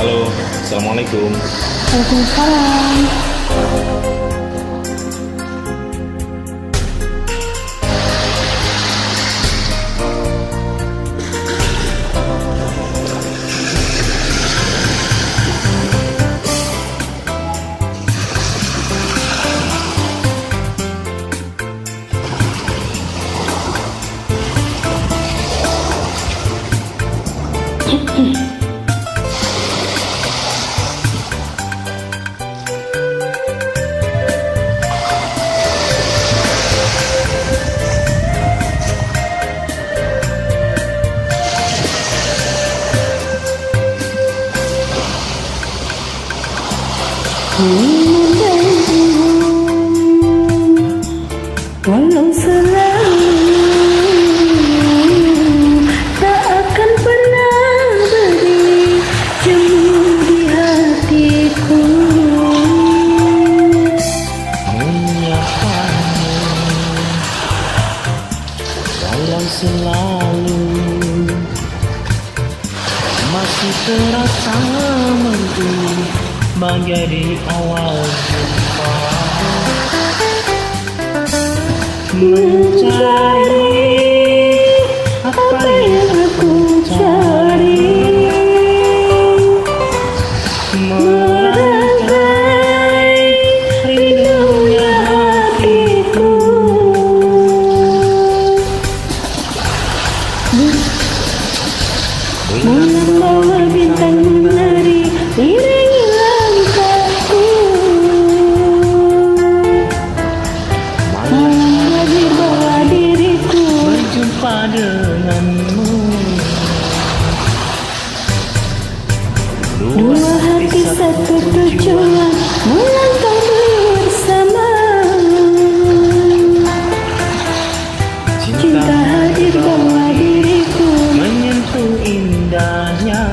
Halo, Assalamualaikum. Waalaikumsalam. Walau selalu tak akan pernah beri jemu di hatiku, Menyapamu walau selalu masih terasa merdu bagai di awal jumpa. Mencari apa yang aku cari, merangkai rindunya hatiku. bulan bawa bintang menari iringi langkahku, malam bawa diriku berjumpa denganmu. dua hati satu tujuan melangkah bersama. Cinta hadir bawa diriku menyentuh indahnya.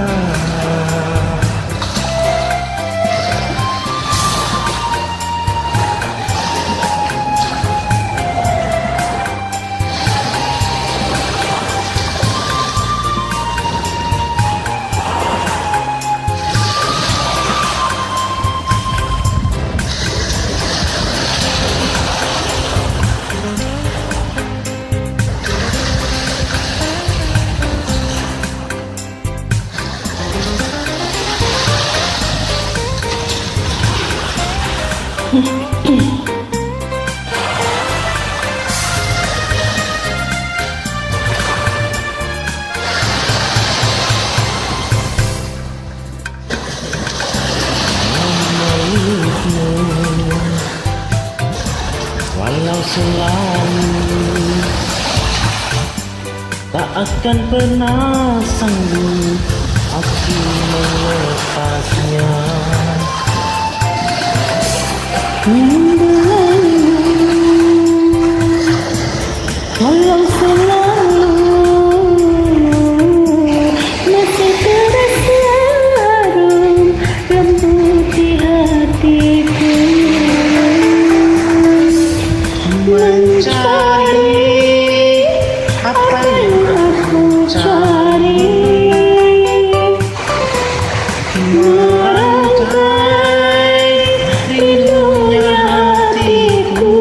Memelukmu walau selalu tak akan pernah sanggup aku melepasnya. walau selalu masih terasa harum lembut di hatiku, Mencari apa yang aku cari, merangkai rindunya hatiku.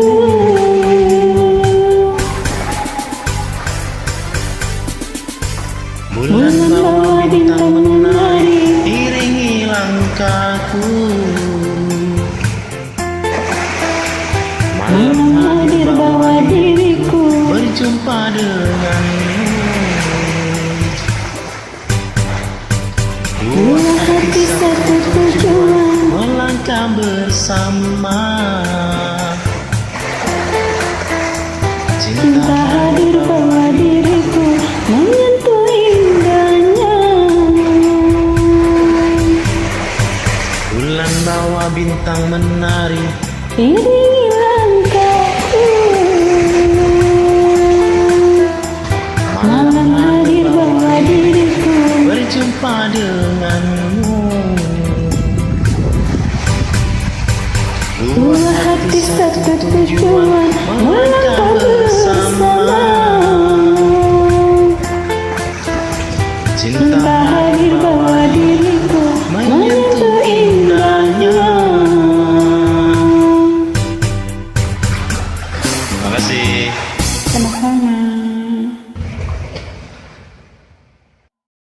Bulan bawa bintang menari iringi langkahku, malam hadir bawa diriku berjumpa denganmu. dua hati satu tujuan melangkah bersama. cinta hadir bawa diriku menyentuh indahnya. Bulan bawa bintang menari Iringi langkahku, malam hadir bawa diriku berjumpa denganmu. dua hati satu tujuan melangkah bersama. Cinta hadir bawa